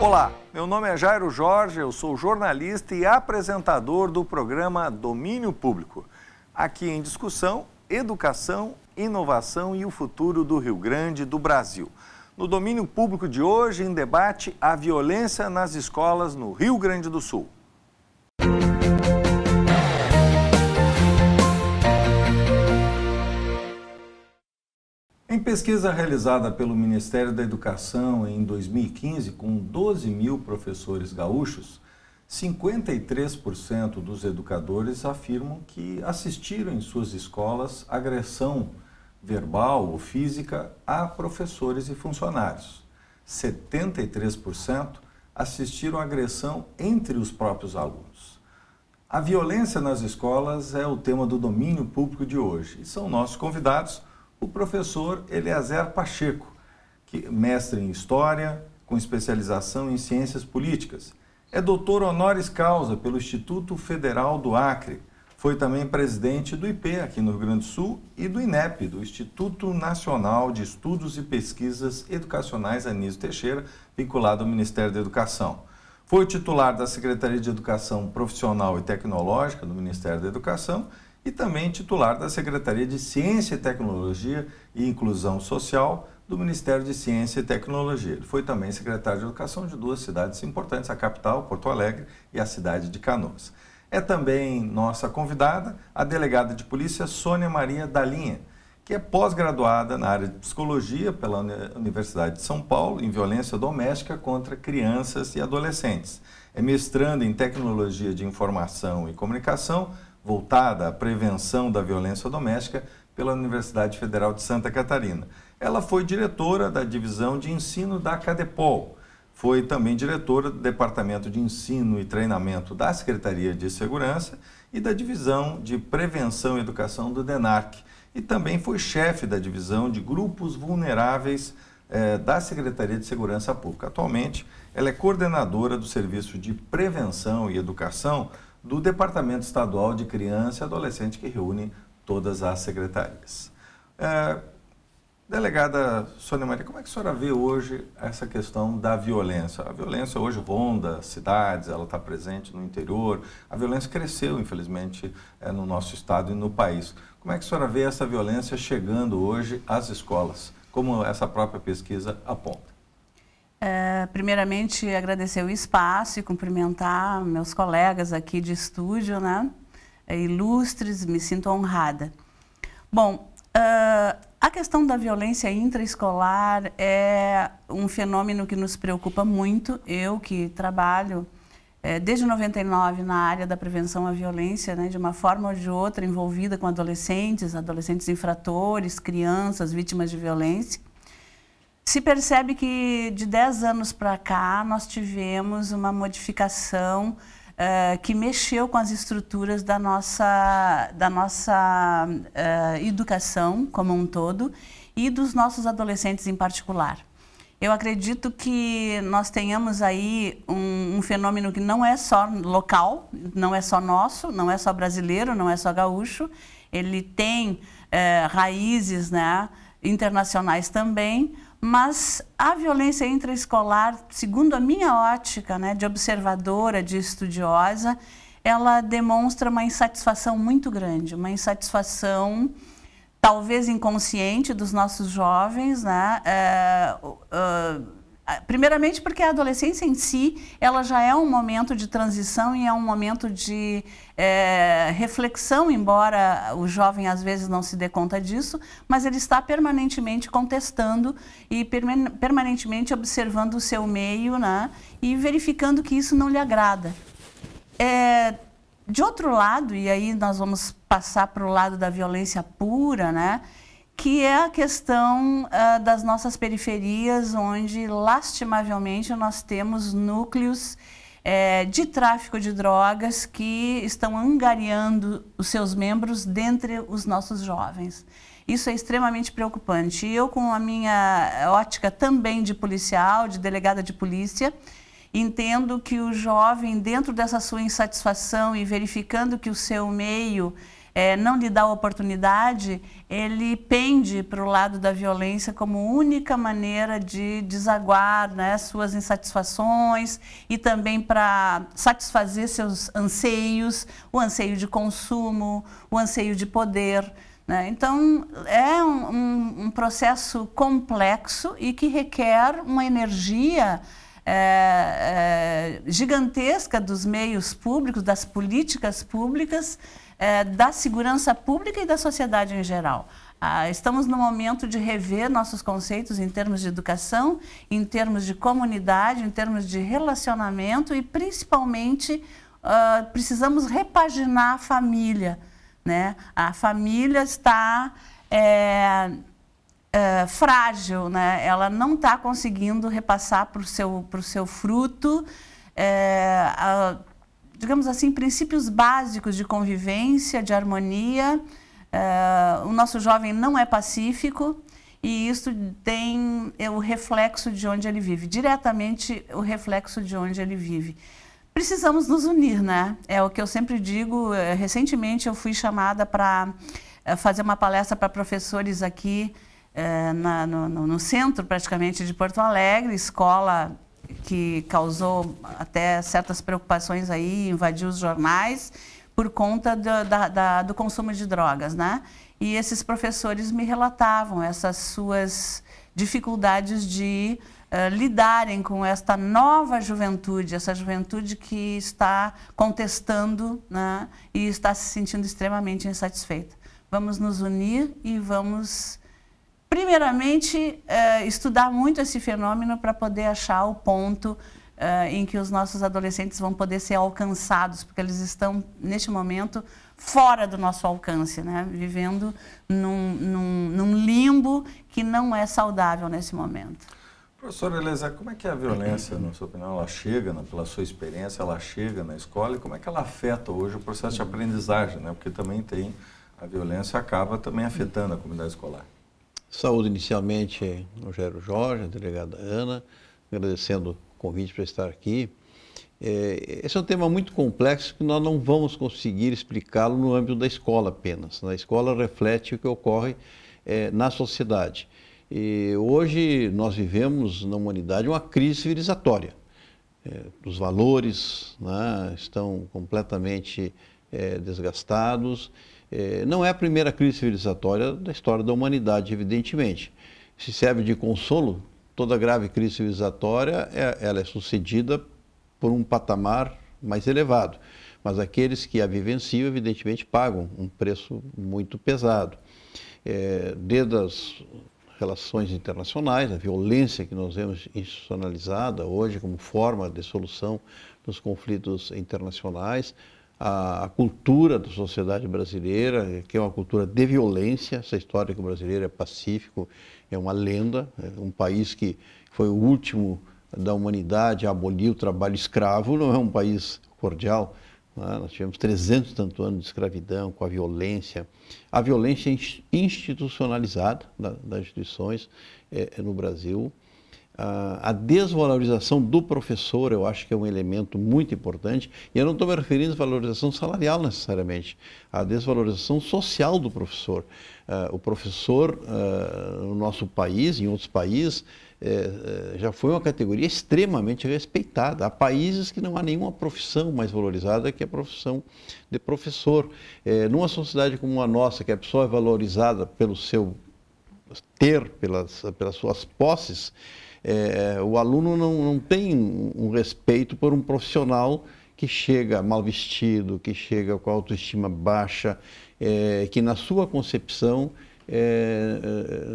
Olá, meu nome é Jairo Jorge, eu sou jornalista e apresentador do programa Domínio Público. Aqui em discussão, educação, inovação e o futuro do Rio Grande do Brasil. No Domínio Público de hoje, em debate, a violência nas escolas no Rio Grande do Sul. Em pesquisa realizada pelo Ministério da Educação em 2015, com 12 mil professores gaúchos, 53% dos educadores afirmam que assistiram em suas escolas agressão verbal ou física a professores e funcionários. 73% assistiram agressão entre os próprios alunos. A violência nas escolas é o tema do Domínio Público de hoje e são nossos convidados o professor Eliezer Pacheco, mestre em História, com especialização em Ciências Políticas. É doutor honoris causa pelo Instituto Federal do Acre. Foi também presidente do IP, aqui no Rio Grande do Sul, e do INEP, do Instituto Nacional de Estudos e Pesquisas Educacionais Anísio Teixeira, vinculado ao Ministério da Educação. Foi titular da Secretaria de Educação Profissional e Tecnológica do Ministério da Educação e também titular da Secretaria de Ciência e Tecnologia e Inclusão Social do Ministério de Ciência e Tecnologia. Ele foi também secretário de Educação de duas cidades importantes, a capital, Porto Alegre, e a cidade de Canoas. É também nossa convidada a delegada de polícia Sônia Maria Dalinha, que é pós-graduada na área de Psicologia pela Universidade de São Paulo em Violência Doméstica contra Crianças e Adolescentes. É mestranda em Tecnologia de Informação e Comunicação, voltada à prevenção da violência doméstica pela Universidade Federal de Santa Catarina. Ela foi diretora da divisão de ensino da Cadepol, foi também diretora do Departamento de Ensino e Treinamento da Secretaria de Segurança e da divisão de Prevenção e Educação do DENARC, e também foi chefe da divisão de grupos vulneráveis da Secretaria de Segurança Pública. Atualmente, ela é coordenadora do Serviço de Prevenção e Educação do Departamento Estadual de Criança e Adolescente, que reúne todas as secretarias. Delegada Sônia Maria, como é que a senhora vê hoje essa questão da violência? A violência hoje ronda cidades, ela está presente no interior, a violência cresceu, infelizmente, no nosso estado e no país. Como é que a senhora vê essa violência chegando hoje às escolas, como essa própria pesquisa aponta? Primeiramente, agradecer o espaço e cumprimentar meus colegas aqui de estúdio, né? Ilustres, me sinto honrada. Bom, a questão da violência intraescolar é um fenômeno que nos preocupa muito. Eu que trabalho desde 99 na área da prevenção à violência, né, de uma forma ou de outra envolvida com adolescentes infratores, crianças, vítimas de violência. Se percebe que de 10 anos para cá nós tivemos uma modificação que mexeu com as estruturas da nossa educação como um todo e dos nossos adolescentes em particular. Eu acredito que nós tenhamos aí um fenômeno que não é só local, não é só nosso, não é só brasileiro, não é só gaúcho, ele tem raízes, né, internacionais também. Mas a violência intraescolar, segundo a minha ótica, né, de observadora, de estudiosa, ela demonstra uma insatisfação muito grande, uma insatisfação talvez inconsciente dos nossos jovens, né? Primeiramente porque a adolescência em si, ela já é um momento de transição e é um momento de reflexão, embora o jovem às vezes não se dê conta disso, mas ele está permanentemente contestando e permanentemente observando o seu meio, né, e verificando que isso não lhe agrada. De outro lado, e aí nós vamos passar para o lado da violência pura, né, que é a questão das nossas periferias, onde, lastimavelmente, nós temos núcleos de tráfico de drogas que estão angariando os seus membros dentre os nossos jovens. Isso é extremamente preocupante. E eu, com a minha ótica também de policial, de delegada de polícia, entendo que o jovem, dentro dessa sua insatisfação e verificando que o seu meio não lhe dá oportunidade, ele pende para o lado da violência como única maneira de desaguar, né, suas insatisfações e também para satisfazer seus anseios, o anseio de consumo, o anseio de poder. Né? Então, é um processo complexo e que requer uma energia gigantesca dos meios públicos, das políticas públicas, da segurança pública e da sociedade em geral. Estamos no momento de rever nossos conceitos em termos de educação, em termos de comunidade, em termos de relacionamento e, principalmente, precisamos repaginar a família. Né? A família está frágil, né? Ela não está conseguindo repassar para o seu fruto, digamos assim, princípios básicos de convivência, de harmonia. O nosso jovem não é pacífico e isso tem o reflexo de onde ele vive, diretamente o reflexo de onde ele vive. Precisamos nos unir, né? É o que eu sempre digo. Recentemente eu fui chamada para fazer uma palestra para professores aqui no centro, praticamente, de Porto Alegre, escola que causou até certas preocupações aí, invadiu os jornais por conta do consumo de drogas, né? E esses professores me relatavam essas suas dificuldades de lidarem com esta nova juventude, essa juventude que está contestando, né, e está se sentindo extremamente insatisfeita. Vamos nos unir e vamos, primeiramente, estudar muito esse fenômeno para poder achar o ponto em que os nossos adolescentes vão poder ser alcançados, porque eles estão, neste momento, fora do nosso alcance, né? Vivendo num limbo que não é saudável nesse momento. Professora Eliezer, como é que a violência, na sua opinião, ela chega, pela sua experiência, ela chega na escola e como é que ela afeta hoje o processo de aprendizagem, né? Porque também a violência acaba também afetando a comunidade escolar. Saúde inicialmente Rogério Jorge, a delegada Ana, agradecendo o convite para estar aqui. Esse é um tema muito complexo que nós não vamos conseguir explicá-lo no âmbito da escola apenas. A escola reflete o que ocorre na sociedade. E hoje nós vivemos na humanidade uma crise civilizatória. Os valores, né, estão completamente desgastados. Não é a primeira crise civilizatória da história da humanidade, evidentemente. Se serve de consolo, toda grave crise civilizatória ela é sucedida por um patamar mais elevado. Mas aqueles que a vivenciam, evidentemente, pagam um preço muito pesado. Desde as relações internacionais, a violência que nós vemos institucionalizada hoje como forma de solução dos conflitos internacionais, a cultura da sociedade brasileira, que é uma cultura de violência. Essa história que o brasileiro é pacífico é uma lenda, um país que foi o último da humanidade a abolir o trabalho escravo, não é um país cordial. Nós tivemos 300 e tantos anos de escravidão, com a violência institucionalizada das instituições no Brasil. A desvalorização do professor, eu acho que é um elemento muito importante, e eu não estou me referindo à valorização salarial necessariamente, a desvalorização social do professor. O professor, no nosso país, em outros países, já foi uma categoria extremamente respeitada. Há países que não há nenhuma profissão mais valorizada que a profissão de professor. Numa sociedade como a nossa, que a pessoa é valorizada pelo seu ter, pelas suas posses, o aluno não tem um respeito por um profissional que chega mal vestido, que chega com a autoestima baixa, que na sua concepção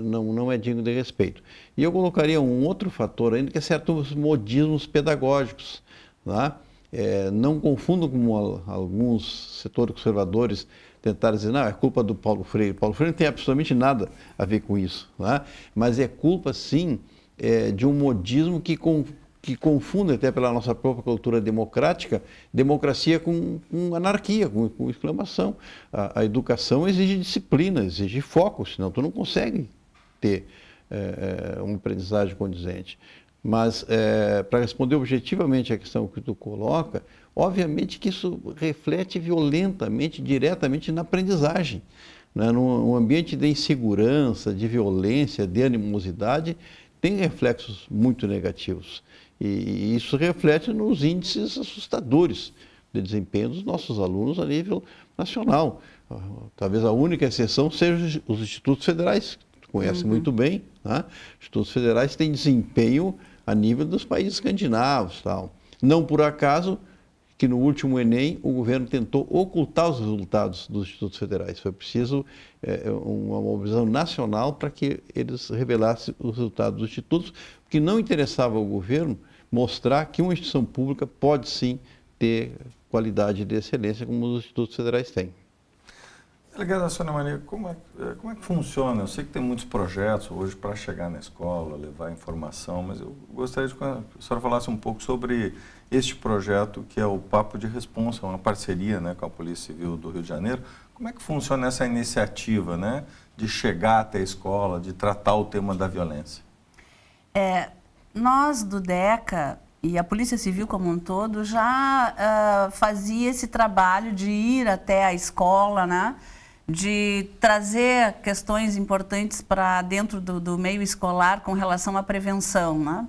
não é digno de respeito. E eu colocaria um outro fator ainda, que é certos modismos pedagógicos. Tá? Não confundam como alguns setores conservadores tentaram dizer, não, é culpa do Paulo Freire. Paulo Freire não tem absolutamente nada a ver com isso. Tá? Mas é culpa, sim, de um modismo que confunde, até pela nossa própria cultura democrática, democracia com anarquia, com exclamação. A educação exige disciplina, exige foco, senão tu não consegue ter uma aprendizagem condizente. Mas, para responder objetivamente a questão que tu coloca, obviamente que isso reflete violentamente, diretamente na aprendizagem. Né? Num ambiente de insegurança, de violência, de animosidade, tem reflexos muito negativos. E isso reflete nos índices assustadores de desempenho dos nossos alunos a nível nacional. Talvez a única exceção seja os institutos federais, que tu conhece muito bem, né? Institutos federais têm desempenho a nível dos países escandinavos. Tal. Não por acaso que no último Enem o governo tentou ocultar os resultados dos institutos federais. Foi preciso uma mobilização nacional para que eles revelassem os resultados dos institutos, porque não interessava ao governo mostrar que uma instituição pública pode sim ter qualidade de excelência como os institutos federais têm. Delegada Sônia Maria, como é que funciona? Eu sei que tem muitos projetos hoje para chegar na escola, levar informação, mas eu gostaria de que a senhora falasse um pouco sobre este projeto, que é o Papo de Responsa, uma parceria, né, com a Polícia Civil do Rio de Janeiro. Como é que funciona essa iniciativa, né, de chegar até a escola, de tratar o tema da violência? Nós do DECA e a Polícia Civil como um todo já fazia esse trabalho de ir até a escola, né? De trazer questões importantes para dentro do meio escolar com relação à prevenção, né?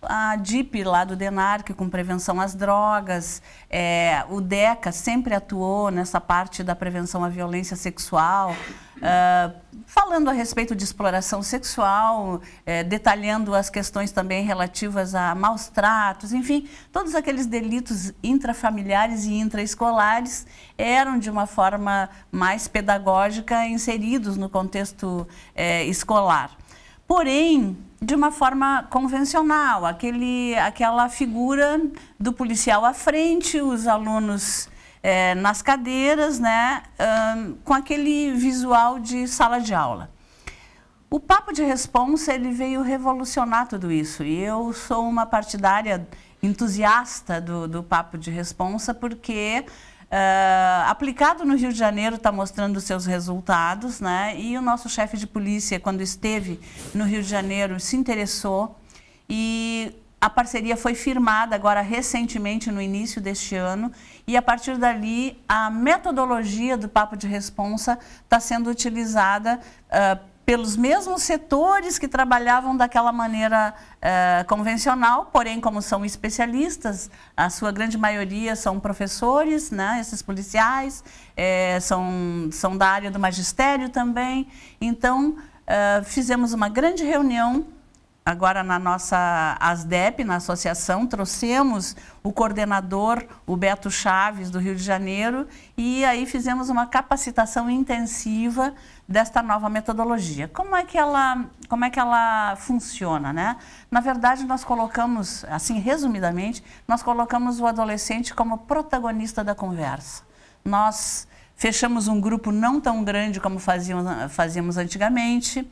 A DIP lá do DENARC com prevenção às drogas, o DECA sempre atuou nessa parte da prevenção à violência sexual, falando a respeito de exploração sexual, detalhando as questões também relativas a maus tratos, enfim, todos aqueles delitos intrafamiliares e intraescolares eram de uma forma mais pedagógica inseridos no contexto escolar. Porém, de uma forma convencional, aquela figura do policial à frente, os alunos nas cadeiras, né, com aquele visual de sala de aula. O Papo de Responsa, ele veio revolucionar tudo isso, e eu sou uma partidária entusiasta do Papo de Responsa, porque aplicado no Rio de Janeiro está mostrando seus resultados, né? E o nosso chefe de polícia, quando esteve no Rio de Janeiro, se interessou e a parceria foi firmada agora recentemente no início deste ano e a partir dali a metodologia do Papo de Responsa está sendo utilizada pelos mesmos setores que trabalhavam daquela maneira convencional, porém, como são especialistas, a sua grande maioria são professores, né, esses policiais, são da área do magistério também. Então, fizemos uma grande reunião agora na nossa ASDEP, na associação, trouxemos o coordenador, o Beto Chaves, do Rio de Janeiro, e aí fizemos uma capacitação intensiva desta nova metodologia. Como é que ela funciona, né? Na verdade, nós colocamos, assim, resumidamente, nós colocamos o adolescente como protagonista da conversa. Nós fechamos um grupo não tão grande como fazíamos antigamente.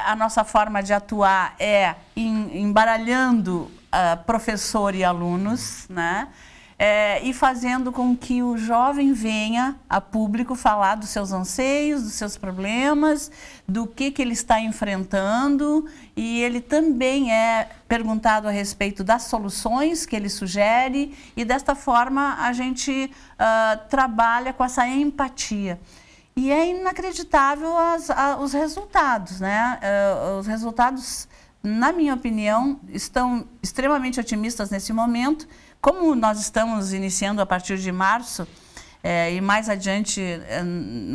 A nossa forma de atuar é embaralhando professor e alunos, né? E fazendo com que o jovem venha a público falar dos seus anseios, dos seus problemas, do que ele está enfrentando, e ele também é perguntado a respeito das soluções que ele sugere, e desta forma a gente trabalha com essa empatia. E é inacreditável os resultados, né? Os resultados, na minha opinião, estão extremamente otimistas nesse momento. Como nós estamos iniciando a partir de março, e mais adiante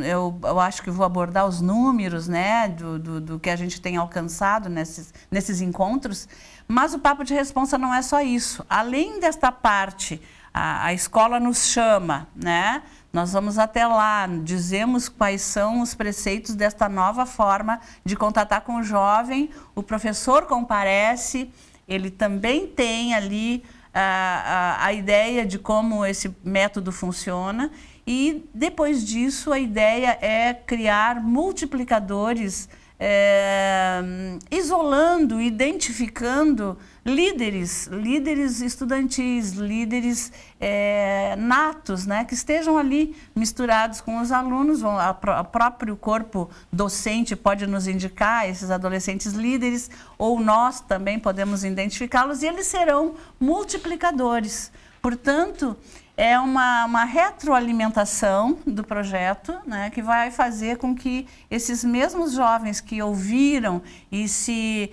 eu acho que vou abordar os números, né, do que a gente tem alcançado nesses encontros, mas o Papo de Responsa não é só isso. Além desta parte, a escola nos chama, né? Nós vamos até lá, dizemos quais são os preceitos desta nova forma de contatar com o jovem, o professor comparece, ele também tem ali a ideia de como esse método funciona e depois disso a ideia é criar multiplicadores isolando, identificando líderes estudantis, líderes natos, né, que estejam ali misturados com os alunos. O próprio corpo docente pode nos indicar esses adolescentes líderes, ou nós também podemos identificá-los, e eles serão multiplicadores. Portanto, é uma retroalimentação do projeto, né, que vai fazer com que esses mesmos jovens que ouviram e se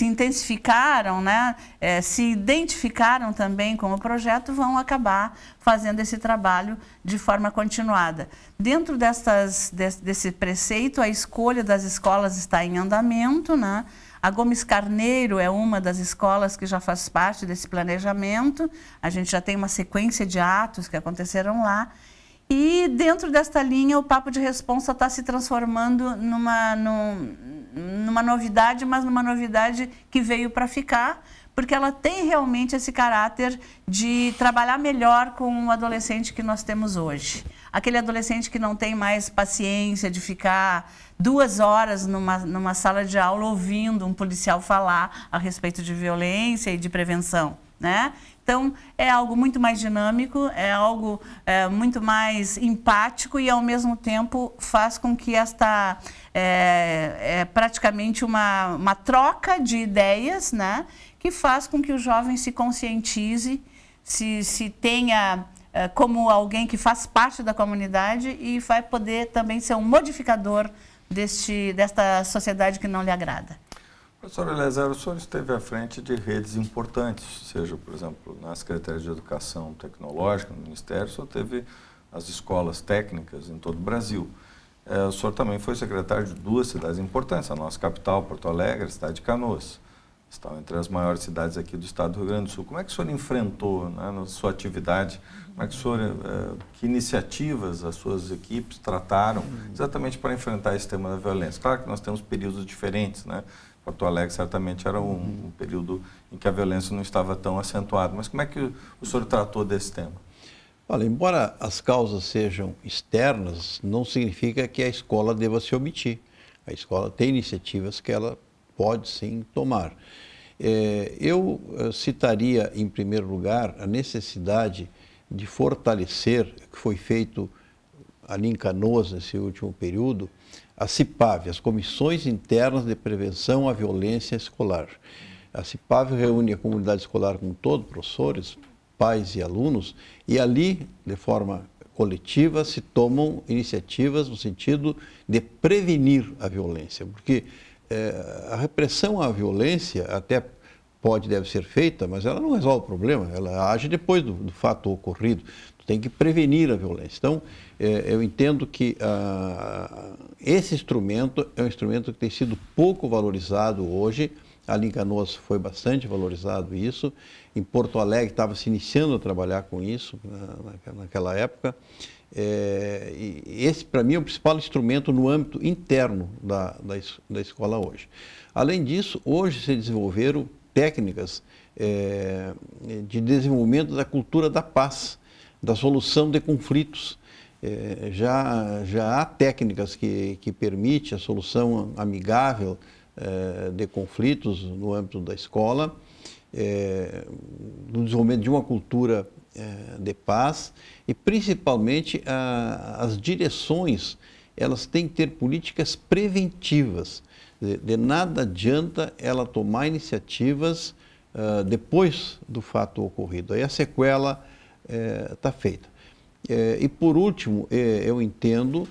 intensificaram, né, se identificaram também com o projeto, vão acabar fazendo esse trabalho de forma continuada. Dentro desse preceito, a escolha das escolas está em andamento, né? A Gomes Carneiro é uma das escolas que já faz parte desse planejamento. A gente já tem uma sequência de atos que aconteceram lá. E dentro desta linha, o Papo de Responsa está se transformando numa novidade, mas numa novidade que veio para ficar, porque ela tem realmente esse caráter de trabalhar melhor com o adolescente que nós temos hoje. Aquele adolescente que não tem mais paciência de ficar 2 horas numa sala de aula ouvindo um policial falar a respeito de violência e de prevenção, né? Então, é algo muito mais dinâmico, é algo muito mais empático e, ao mesmo tempo, faz com que esta praticamente uma troca de ideias, né? Que faz com que o jovem se conscientize, se tenha como alguém que faz parte da comunidade e vai poder também ser um modificador desta sociedade que não lhe agrada. Professor Eliezer, o senhor esteve à frente de redes importantes, seja, por exemplo, na Secretaria de Educação Tecnológica, no Ministério, o senhor teve as escolas técnicas em todo o Brasil. O senhor também foi secretário de 2 cidades importantes, a nossa capital, Porto Alegre, a cidade de Canoas. Estão entre as maiores cidades aqui do estado do Rio Grande do Sul. Como é que o senhor enfrentou, né, na sua atividade, como é que o senhor, que iniciativas as suas equipes trataram exatamente para enfrentar esse tema da violência? Claro que nós temos períodos diferentes, né? Porto Alegre certamente era um período em que a violência não estava tão acentuada, mas como é que o senhor tratou desse tema? Olha, embora as causas sejam externas, não significa que a escola deva se omitir. A escola tem iniciativas que ela pode sim tomar. Eu citaria, em primeiro lugar, a necessidade de fortalecer, que foi feito ali em Canoas nesse último período, a CIPAV, as Comissões Internas de Prevenção à Violência Escolar. A CIPAV reúne a comunidade escolar como todo, professores, pais e alunos, e ali, de forma coletiva, se tomam iniciativas no sentido de prevenir a violência, porque a repressão à violência até deve ser feita, mas ela não resolve o problema, ela age depois do fato ocorrido. Tem que prevenir a violência. Então, eu entendo que esse instrumento é um instrumento que tem sido pouco valorizado hoje. Ali em Canoas foi bastante valorizado isso. Em Porto Alegre estava se iniciando a trabalhar com isso naquela época. E esse, para mim, é o principal instrumento no âmbito interno da escola hoje. Além disso, hoje se desenvolveram técnicas de desenvolvimento da cultura da paz, da solução de conflitos. Já há técnicas que permitem a solução amigável de conflitos no âmbito da escola, no desenvolvimento de uma cultura de paz e, principalmente, as direções, elas têm que ter políticas preventivas. De nada adianta ela tomar iniciativas depois do fato ocorrido. Aí a sequela está feita. E por último, eu entendo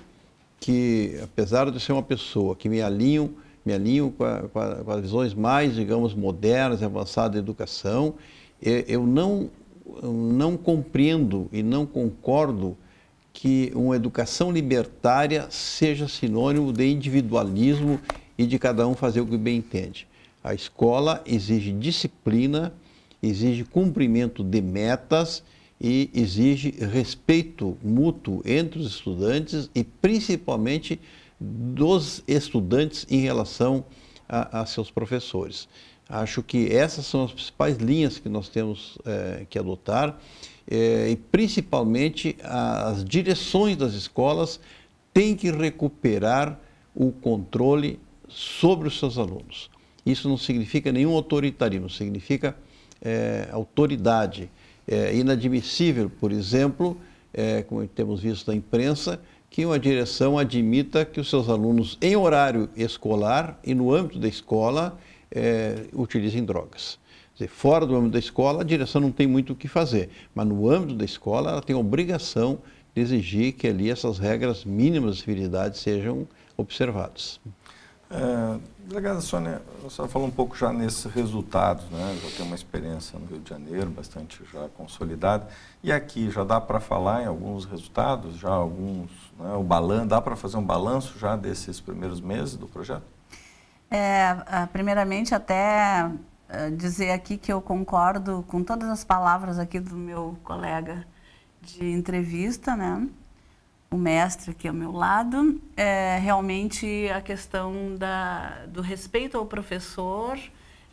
que, apesar de ser uma pessoa que me alinho com as visões mais, digamos, modernas e avançadas da educação, eu não compreendo e não concordo que uma educação libertária seja sinônimo de individualismo e de cada um fazer o que bem entende. A escola exige disciplina, exige cumprimento de metas e exige respeito mútuo entre os estudantes e principalmente dos estudantes em relação a seus professores. Acho que essas são as principais linhas que nós temos que adotar e principalmente as direções das escolas têm que recuperar o controle sobre os seus alunos. Isso não significa nenhum autoritarismo, significa autoridade. É inadmissível, por exemplo, como temos visto na imprensa, que uma direção admita que os seus alunos, em horário escolar e no âmbito da escola, utilizem drogas. Quer dizer, fora do âmbito da escola, a direção não tem muito o que fazer, mas no âmbito da escola, ela tem a obrigação de exigir que ali essas regras mínimas de civilidade sejam observadas. Delegada Sônia, a senhora falou um pouco já nesses resultados, né? Já tem uma experiência no Rio de Janeiro, bastante já consolidada. E aqui, já dá para falar em alguns resultados, já alguns, né, dá para fazer um balanço já desses primeiros meses do projeto? Primeiramente, até dizer aqui que eu concordo com todas as palavras aqui do meu colega de entrevista, né? O mestre aqui ao meu lado, realmente a questão do respeito ao professor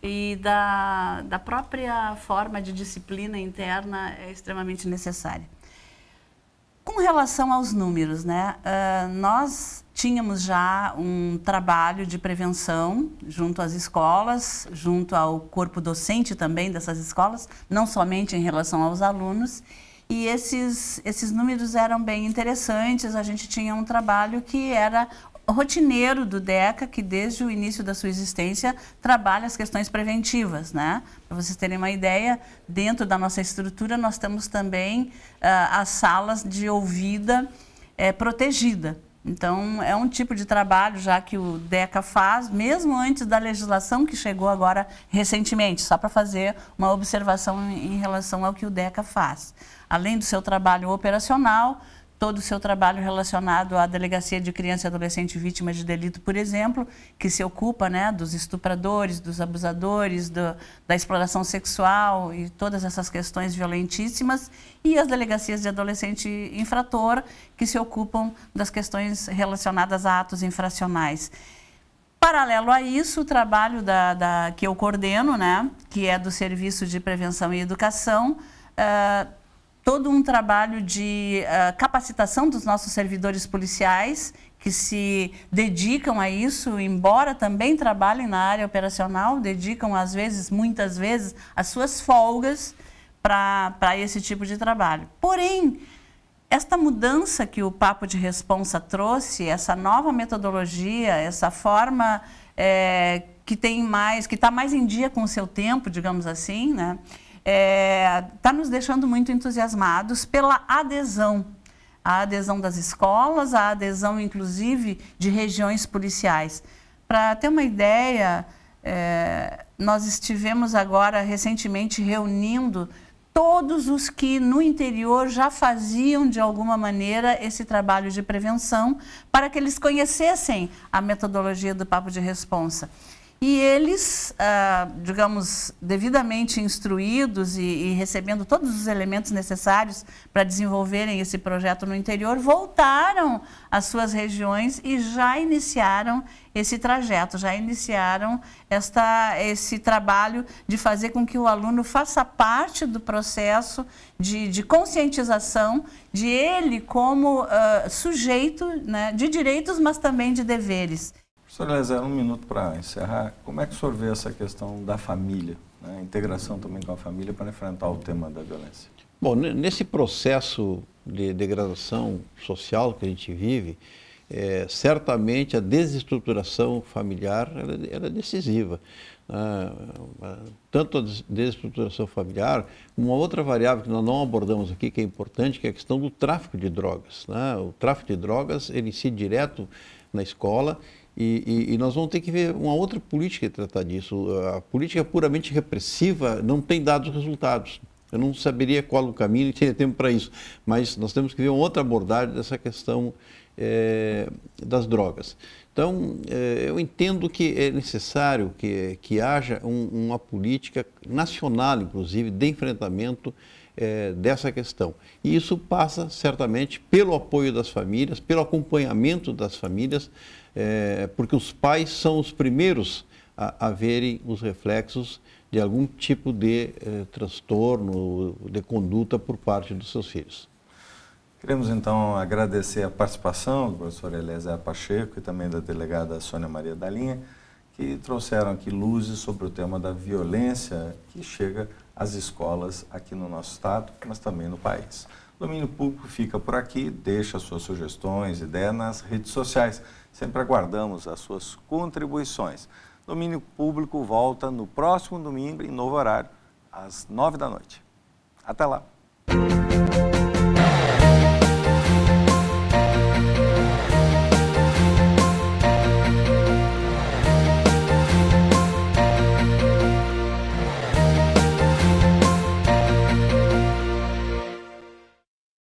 e da própria forma de disciplina interna é extremamente necessária. Com relação aos números, né, nós tínhamos já um trabalho de prevenção junto às escolas, junto ao corpo docente também dessas escolas, não somente em relação aos alunos. E esses números eram bem interessantes. A gente tinha um trabalho que era rotineiro do DECA, que desde o início da sua existência trabalha as questões preventivas, né? Para vocês terem uma ideia, dentro da nossa estrutura nós temos também as salas de ouvida protegida. Então, é um tipo de trabalho já que o DECA faz, mesmo antes da legislação que chegou agora recentemente, só para fazer uma observação em relação ao que o DECA faz. Além do seu trabalho operacional, todo o seu trabalho relacionado à Delegacia de Criança e Adolescente Vítima de Delito, por exemplo, que se ocupa, né, dos estupradores, dos abusadores, da exploração sexual e todas essas questões violentíssimas, e as Delegacias de Adolescente Infrator, que se ocupam das questões relacionadas a atos infracionais. Paralelo a isso, o trabalho que eu coordeno, né, que é do Serviço de Prevenção e Educação, todo um trabalho de capacitação dos nossos servidores policiais que se dedicam a isso, embora também trabalhem na área operacional, dedicam muitas vezes, as suas folgas para esse tipo de trabalho. Porém, esta mudança que o Papo de Responsa trouxe, essa nova metodologia, essa forma que está mais em dia com o seu tempo, digamos assim, né? Está nos deixando muito entusiasmados pela adesão. A adesão das escolas, a adesão, inclusive, de regiões policiais. Para ter uma ideia, nós estivemos agora, recentemente, reunindo todos os que no interior já faziam, de alguma maneira, esse trabalho de prevenção, para que eles conhecessem a metodologia do Papo de Responsa. E eles, digamos, devidamente instruídos e recebendo todos os elementos necessários para desenvolverem esse projeto no interior, voltaram às suas regiões e já iniciaram esse trajeto, já iniciaram esse trabalho de fazer com que o aluno faça parte do processo de conscientização de ele como sujeito, né, de direitos, mas também de deveres. Professor Eliezer, um minuto para encerrar. Como é que o senhor vê essa questão da família, né? A integração também com a família para enfrentar o tema da violência? Bom, nesse processo de degradação social que a gente vive, certamente a desestruturação familiar ela é decisiva. Tanto a desestruturação familiar, uma outra variável que nós não abordamos aqui, que é importante, que é a questão do tráfico de drogas, né? O tráfico de drogas, ele incide direto na escola. E nós vamos ter que ver uma outra política que tratar disso. A política puramente repressiva não tem dado resultados. Eu não saberia qual o caminho e teria tempo para isso. Mas nós temos que ver uma outra abordagem dessa questão das drogas. Então, eu entendo que é necessário que haja uma política nacional, inclusive, de enfrentamento dessa questão. E isso passa, certamente, pelo apoio das famílias, pelo acompanhamento das famílias, porque os pais são os primeiros a verem os reflexos de algum tipo de transtorno, de conduta por parte dos seus filhos. Queremos, então, agradecer a participação do professor Eliezer Pacheco e também da delegada Sônia Maria da Linha, que trouxeram aqui luzes sobre o tema da violência que chega às escolas aqui no nosso estado, mas também no país. O Domínio Público fica por aqui, deixa suas sugestões, ideias nas redes sociais. Sempre aguardamos as suas contribuições. Domínio Público volta no próximo domingo, em novo horário, às 9 da noite. Até lá!